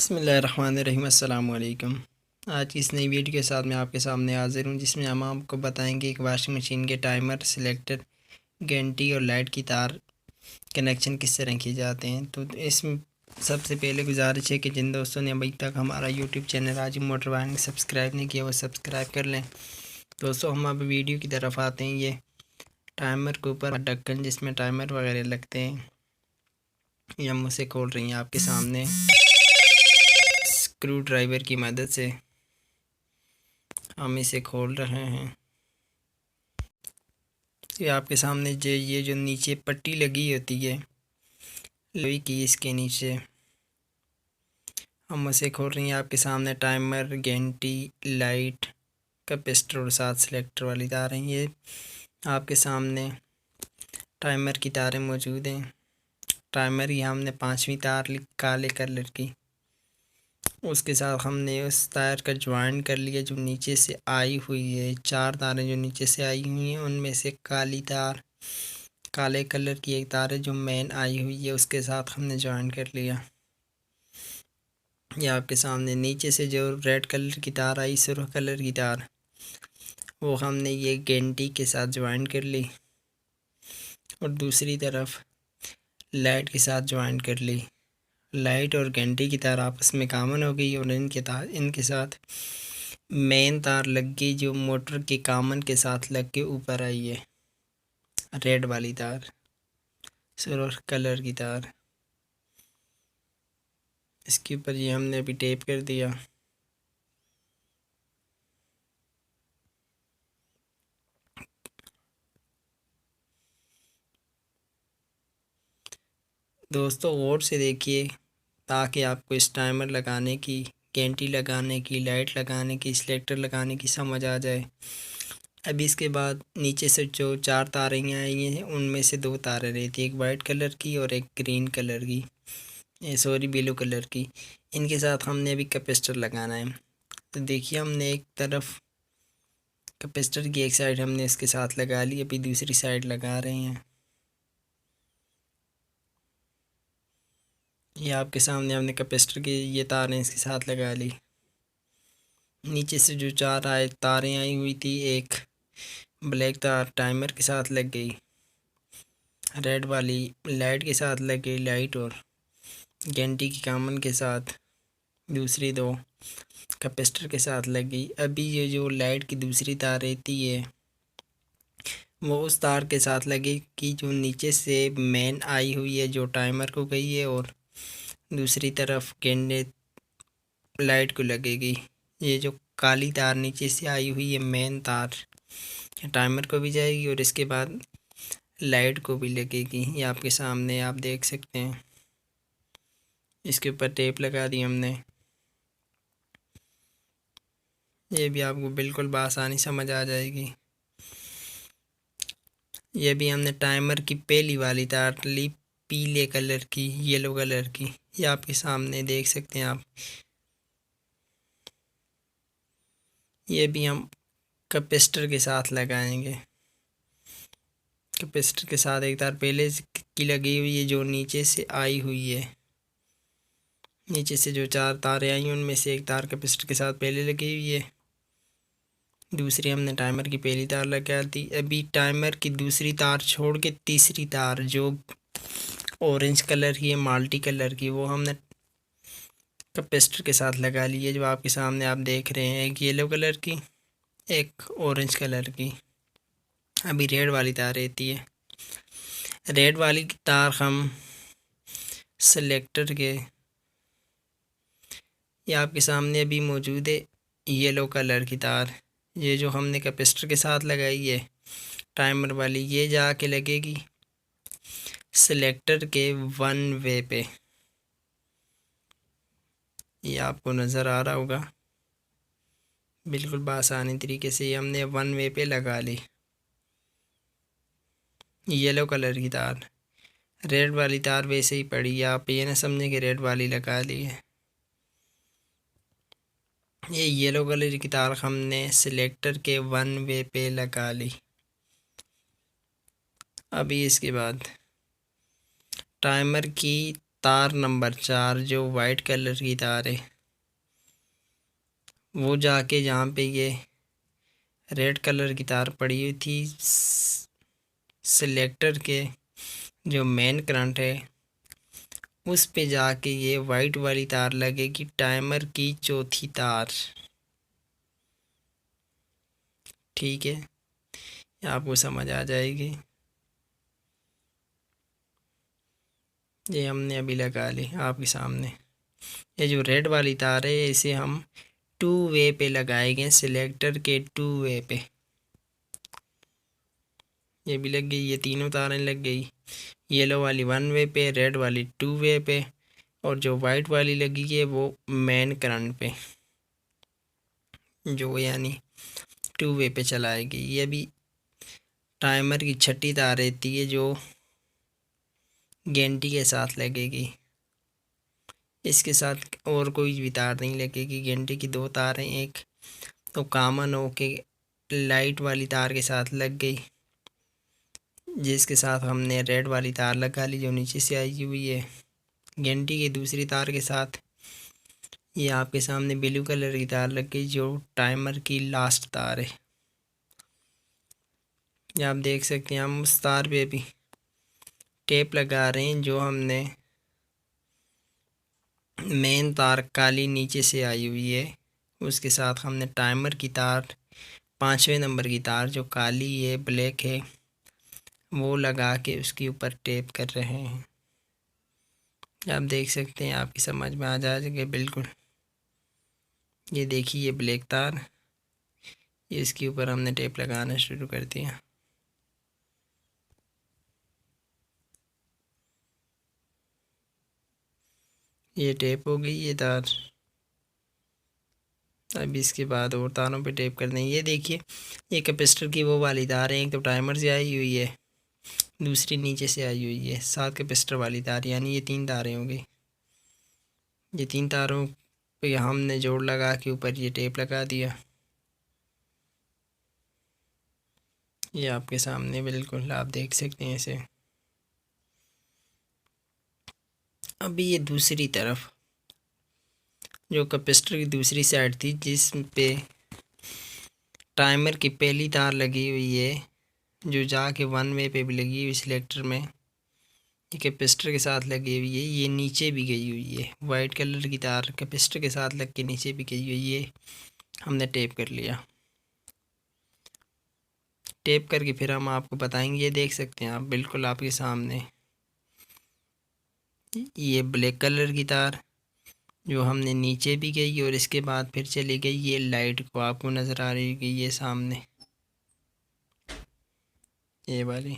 बिस्मिल्लाहिर्रहमानिर्रहीम अस्सलाम वालेकुम। आज की इस नई वीडियो के साथ मैं आपके सामने हाज़िर हूँ, जिसमें हम आपको बताएंगे एक वाशिंग मशीन के टाइमर, सिलेक्टर, घंटी और लाइट की तार कनेक्शन किस तरह किए जाते हैं। तो इसमें सबसे पहले गुजारिश है कि जिन दोस्तों ने अभी तक हमारा यूट्यूब चैनल राजू मोटर वाहन सब्सक्राइब नहीं किया वो सब्सक्राइब कर लें। दोस्तों, हम अब वीडियो की तरफ आते हैं। ये टाइमर के ऊपर ढक्कन जिसमें टाइमर वगैरह लगते हैं, ये हम उसे खोल रही हैं आपके सामने स्क्रू ड्राइवर की मदद से। हम इसे खोल रहे हैं। ये आपके सामने ये जो नीचे पट्टी लगी होती है लोहे की, इसके नीचे हम उसे खोल रही हैं आपके सामने। टाइमर, घंटी, लाइट, कैपेसिटर और साथ सिलेक्टर वाली तारें ये आपके सामने टाइमर की तारें मौजूद हैं। टाइमर की हमने 5वीं तार ली काले कलर की, उसके साथ हमने उस तार का ज्वाइन कर लिया जो नीचे से आई हुई है। 4 तारें जो नीचे से आई हुई हैं उनमें से काली तार, काले कलर की एक तार है जो मेन आई हुई है, उसके साथ हमने ज्वाइन कर लिया। ये आपके सामने नीचे से जो रेड कलर की तार आई, सुर्ख कलर की तार, वो हमने ये घंटी के साथ ज्वाइन कर ली और दूसरी तरफ लाइट के साथ ज्वाइन कर ली। लाइट और घंटी की तार आपस में कॉमन हो गई और इनके साथ मेन तार लग गई जो मोटर के कॉमन के साथ लग के ऊपर आई है। रेड वाली तार, सुर्ख कलर की तार, इसके ऊपर ये हमने अभी टेप कर दिया। दोस्तों, गौर से देखिए ताकि आपको इस टाइमर लगाने की, घंटी लगाने की, लाइट लगाने की, सिलेक्टर लगाने की समझ आ जाए। अभी इसके बाद नीचे से जो 4 तारें आई हैं उनमें से 2 तारें रहती है, एक वाइट कलर की और एक ग्रीन कलर की, सॉरी ब्लू कलर की। इनके साथ हमने अभी कैपेसिटर लगाना है। तो देखिए, हमने एक तरफ कैपेसिटर की एक साइड हमने इसके साथ लगा ली, अभी दूसरी साइड लगा रहे हैं। ये आपके सामने हमने कैपेसिटर की ये तारें इसके साथ लगा ली। नीचे से जो 4 तारें आई हुई थी, एक ब्लैक तार टाइमर के साथ लग गई, रेड वाली लाइट के साथ लग गई लाइट और घंटी की कॉमन के साथ, दूसरी 2 कैपेसिटर के साथ लग गई। अभी ये जो लाइट की दूसरी तार रहती है वो उस तार के साथ लगे कि जो नीचे से मेन आई हुई है जो टाइमर को गई है, और दूसरी तरफ घंटे लाइट को लगेगी। ये जो काली तार नीचे से आई हुई है मेन तार टाइमर को भी जाएगी और इसके बाद लाइट को भी लगेगी। ये आपके सामने आप देख सकते हैं। इसके ऊपर टेप लगा दी हमने। ये भी आपको बिल्कुल बआसानी समझ आ जाएगी। ये भी हमने टाइमर की पहली वाली तार ली, पीले कलर की, येलो कलर की, ये आपके सामने देख सकते हैं आप। ये भी हम कैपेसिटर के साथ लगाएंगे। कैपेसिटर के साथ एक तार पहले की लगी हुई है जो नीचे से आई हुई है। नीचे से जो 4 तारें आई उनमें से एक तार कैपेसिटर के साथ पहले लगी हुई है, दूसरी हमने टाइमर की पहली तार लगा दी। अभी टाइमर की दूसरी तार छोड़ के तीसरी तार जो ऑरेंज कलर की है, माल्टी कलर की, वो हमने कैपेसिटर के साथ लगा ली है, जो आपके सामने आप देख रहे हैं। एक येलो कलर की, एक ऑरेंज कलर की। अभी रेड वाली तार रहती है। रेड वाली तार हम सिलेक्टर के, ये आपके सामने अभी मौजूद है येलो कलर की तार, ये जो हमने कैपेसिटर के साथ लगाई है टाइमर वाली, ये जाके लगेगी सिलेक्टर के 1 वे पे। ये आपको नज़र आ रहा होगा। बिल्कुल बआसानी तरीके से ये हमने 1 वे पे लगा ली। येलो कलर की तार, रेड वाली तार वैसे ही पड़ी है, आप ये ना समझें कि रेड वाली लगा ली है। ये येलो कलर की तार हमने सिलेक्टर के 1 वे पे लगा ली। अभी इसके बाद टाइमर की तार नंबर 4 जो वाइट कलर की तार है वो जाके जहाँ पे ये रेड कलर की तार पड़ी हुई थी सिलेक्टर के जो मेन करंट है उस पे जाके ये वाइट वाली तार लगेगी टाइमर की चौथी तार। ठीक है, आपको समझ आ जाएगी। ये हमने अभी लगा ली आपके सामने। ये जो रेड वाली तार है इसे हम टू वे पे लगाएंगे, सिलेक्टर के टू वे पे। ये भी लग गई, ये तीनों तारें लग गई। येलो वाली वन वे पे, रेड वाली टू वे पे, और जो वाइट वाली लगी है वो मेन करंट पे, जो यानी टू वे पे चलाएगी। ये भी टाइमर की छठी तार रहती है जो घंटी के साथ लगेगी। इसके साथ और कोई भी तार नहीं लगेगी। घंटी की दो तारें एक तो कॉमन हो के लाइट वाली तार के साथ लग गई, जिसके साथ हमने रेड वाली तार लगा ली जो नीचे से आई हुई है। घंटी की दूसरी तार के साथ ये आपके सामने ब्लू कलर की तार लग गई जो टाइमर की लास्ट तार है। ये आप देख सकते हैं। हम उस तार पे भी टेप लगा रहे हैं जो हमने मेन तार काली नीचे से आई हुई है उसके साथ हमने टाइमर की तार 5वें नंबर की तार जो काली है ब्लैक है वो लगा के उसके ऊपर टेप कर रहे हैं। आप देख सकते हैं, आपकी समझ में आ जाएगा बिल्कुल। ये देखिए ये ब्लैक तार, ये इसके ऊपर हमने टेप लगाना शुरू कर दिया। ये टेप हो गई ये तार। अब इसके बाद और तारों पे टेप कर दें। ये देखिए ये कैपेसिटर की वो वाली तार है, एक तो टाइमर से आई हुई है, दूसरी नीचे से आई हुई है, साथ कैपेसिटर वाली तार, यानी ये 3 तारें हो गई। ये 3 तारों पे हमने जोड़ लगा के ऊपर ये टेप लगा दिया। ये आपके सामने बिल्कुल आप देख सकते हैं इसे। अभी ये दूसरी तरफ जो कैपेसिटर की दूसरी साइड थी जिस पे टाइमर की पहली तार लगी हुई है जो जाके वन वे पे भी लगी हुई सिलेक्टर में, ये कैपेसिटर के साथ लगी हुई है। ये नीचे भी गई हुई है, वाइट कलर की तार कैपेसिटर के साथ लग के नीचे भी गई हुई है। हमने टेप कर लिया। टेप करके फिर हम आपको बताएंगे। ये देख सकते हैं आप बिल्कुल आपके सामने ये ब्लैक कलर की तार जो हमने नीचे भी गई और इसके बाद फिर चली गई ये लाइट को आपको नज़र आ रही होगी ये सामने ये वाली,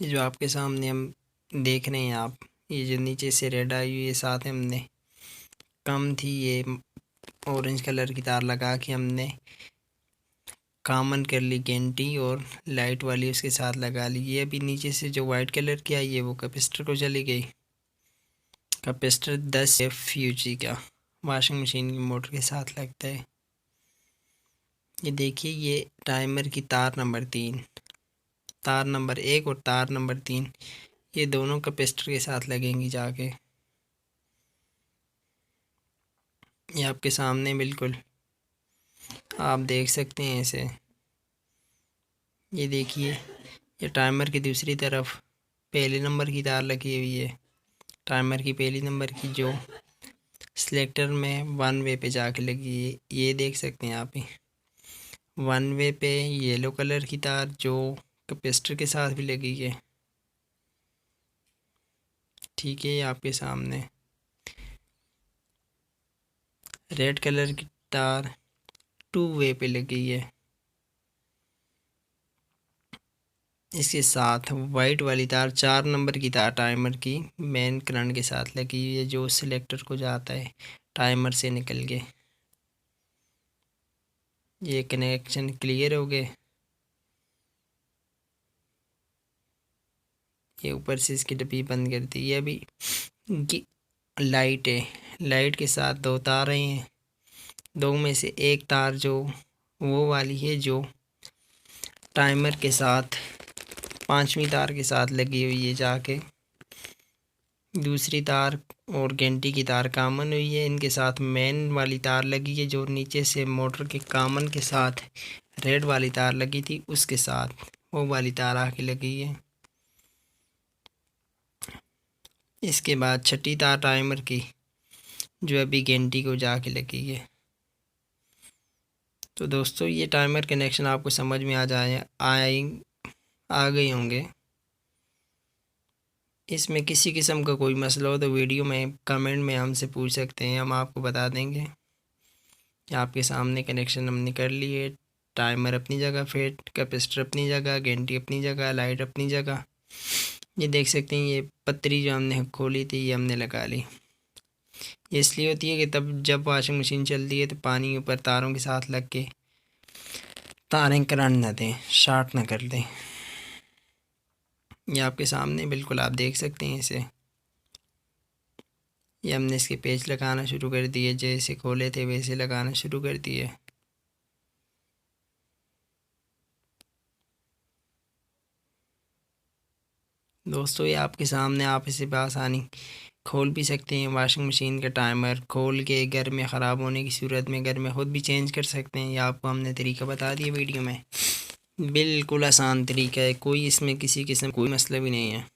ये जो आपके सामने हम देख रहे हैं आप, ये जो नीचे से रेड आई हुई है साथ हमने कम थी ये ऑरेंज कलर की तार लगा के हमने कॉमन कर ली घंटी और लाइट वाली उसके साथ लगा ली। ये अभी नीचे से जो वाइट कलर की आई है वो कैपेसिटर को चली गई। कैपेसिटर 10 FUG का वॉशिंग मशीन की मोटर के साथ लगता है। ये देखिए ये टाइमर की तार नंबर 3, तार नंबर 1 और तार नंबर 3 ये दोनों कैपेसिटर के साथ लगेंगी जाके। ये आपके सामने बिल्कुल आप देख सकते हैं इसे। ये देखिए ये टाइमर की दूसरी तरफ पहले नंबर की तार लगी हुई है, टाइमर की पहली नंबर की जो सिलेक्टर में वन वे पे जाके लगी है। ये देख सकते हैं आप ही वन वे पे येलो कलर की तार जो कैपेसिटर के साथ भी लगी है। ठीक है, ये आपके सामने रेड कलर की तार टू वे पे लगी है। इसके साथ वाइट वाली तार 4 नंबर की तार टाइमर की मेन करंट के साथ लगी हुई है जो सिलेक्टर को जाता है टाइमर से निकल के। ये कनेक्शन क्लियर हो गए। ये ऊपर से इसकी डब्बी बंद कर दी। ये अभी लाइट है, लाइट के साथ 2 तारें हैं, 2 में से एक तार जो वो वाली है जो टाइमर के साथ 5वीं तार के साथ लगी हुई है जाके दूसरी तार और घंटी की तार कॉमन हुई है, इनके साथ मेन वाली तार लगी है जो नीचे से मोटर के कॉमन के साथ रेड वाली तार लगी थी उसके साथ वो वाली तार आके लगी है। इसके बाद छठी तार टाइमर की जो अभी घंटी को जाके लगी है। तो दोस्तों ये टाइमर कनेक्शन आपको समझ में आ गए होंगे। इसमें किसी किस्म का कोई मसला हो तो वीडियो में कमेंट में हमसे पूछ सकते हैं, हम आपको बता देंगे। आपके सामने कनेक्शन हमने कर लिए, टाइमर अपनी जगह फिट, कैपेसिटर अपनी जगह, घंटी अपनी जगह, लाइट अपनी जगह। ये देख सकते हैं ये पतरी जो हमने खोली थी ये हमने लगा ली। ये इसलिए होती है कि तब जब वॉशिंग मशीन चलती है तो पानी ऊपर तारों के साथ लग के तारें करंट न दें, शॉर्ट ना कर दें। ये आपके सामने बिल्कुल आप देख सकते हैं इसे। ये हमने इसके पेच लगाना शुरू कर दिए, जैसे खोले थे वैसे लगाना शुरू कर दिए। दोस्तों ये आपके सामने, आप इसे बआसानी खोल भी सकते हैं। वॉशिंग मशीन का टाइमर खोल के घर में ख़राब होने की सूरत में घर में ख़ुद भी चेंज कर सकते हैं। ये आपको हमने तरीका बता दिया वीडियो में, बिल्कुल आसान तरीका है, कोई इसमें किसी किस्म कोई मसला भी नहीं है।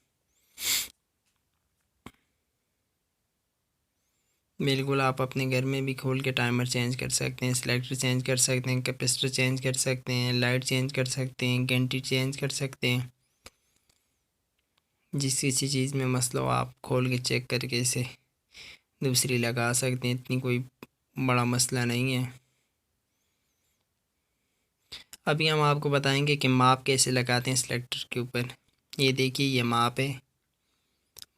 बिल्कुल आप अपने घर में भी खोल के टाइमर चेंज कर सकते हैं, सिलेक्टर चेंज कर सकते हैं, कैपेसिटर चेंज कर सकते हैं, लाइट चेंज कर सकते हैं, घंटी चेंज कर सकते हैं। जिस किसी चीज़ में मसला हो आप खोल के चेक करके इसे दूसरी लगा सकते हैं, इतनी कोई बड़ा मसला नहीं है। अभी हम आपको बताएंगे कि माप कैसे लगाते हैं सिलेक्टर के ऊपर। ये देखिए ये माप है,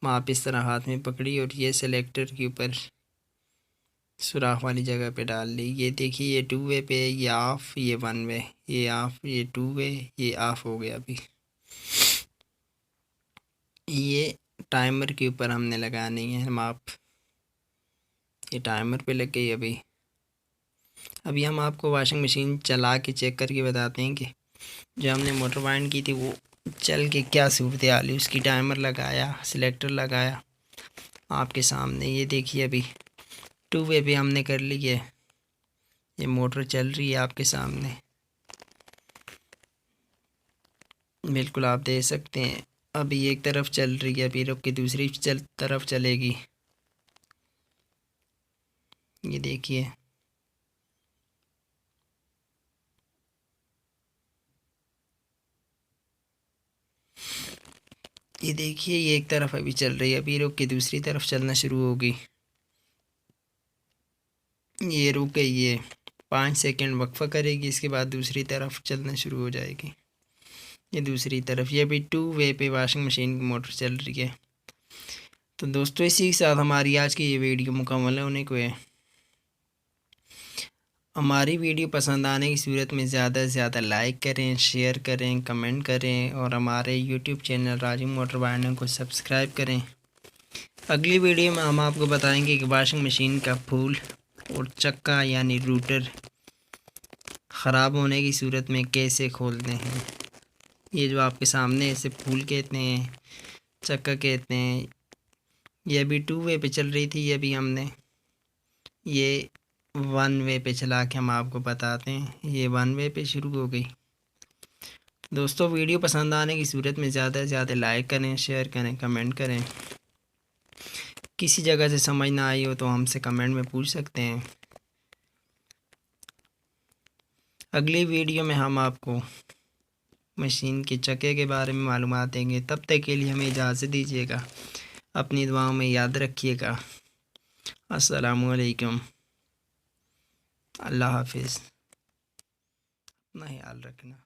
माप इस तरह हाथ में पकड़ी और ये सिलेक्टर के ऊपर सुराख वाली जगह पे डाल ली। ये देखिए ये 2 वे पे, ये ऑफ, ये 1 वे, ये ऑफ, ये 2 वे, ये ऑफ हो गया। अभी ये टाइमर के ऊपर हमने लगानी है माप, ये टाइमर पे लग गई। अभी हम आपको वॉशिंग मशीन चला के चेक करके बताते हैं कि जो हमने मोटर वाइंड की थी वो चल के क्या सूरत हाल है उसकी। टाइमर लगाया, सिलेक्टर लगाया आपके सामने, ये देखिए अभी 2 वे पे हमने कर ली है, ये मोटर चल रही है आपके सामने, बिल्कुल आप देख सकते हैं। अभी एक तरफ चल रही है, अभी रुक के दूसरी तरफ चलेगी। ये देखिए ये देखिए ये एक तरफ अभी चल रही है, अभी रुक के दूसरी तरफ चलना शुरू होगी। ये रुक गई, ये 5 सेकंड वक्फा करेगी, इसके बाद दूसरी तरफ चलना शुरू हो जाएगी। ये दूसरी तरफ, ये अभी 2 वे पे वॉशिंग मशीन की मोटर चल रही है। तो दोस्तों इसी के साथ हमारी आज की ये वीडियो मुकम्मल होने को है। हमारी वीडियो पसंद आने की सूरत में ज़्यादा से ज़्यादा लाइक करें, शेयर करें, कमेंट करें और हमारे YouTube channel Raju motor winding को सब्सक्राइब करें। अगली वीडियो में हम आपको बताएंगे कि वॉशिंग मशीन का फूल और चक्का यानी रूटर ख़राब होने की सूरत में कैसे खोलते हैं। ये जो आपके सामने इसे फूल कहते हैं, चक्का कहते हैं। ये अभी 2 वे पे चल रही थी, ये अभी हमने ये 1 वे पे चला के हम आपको बताते हैं, ये 1 वे पे शुरू हो गई। दोस्तों वीडियो पसंद आने की सूरत में ज़्यादा से ज़्यादा लाइक करें, शेयर करें, कमेंट करें। किसी जगह से समझ ना आई हो तो हमसे कमेंट में पूछ सकते हैं। अगली वीडियो में हम आपको मशीन के चक्के के बारे में मालूमात देंगे। तब तक के लिए हमें इजाज़त दीजिएगा, अपनी दुआओं में याद रखिएगा। अस्सलामुअलैकुम, अल्लाह हाफिज़, अपना ख्याल रखना।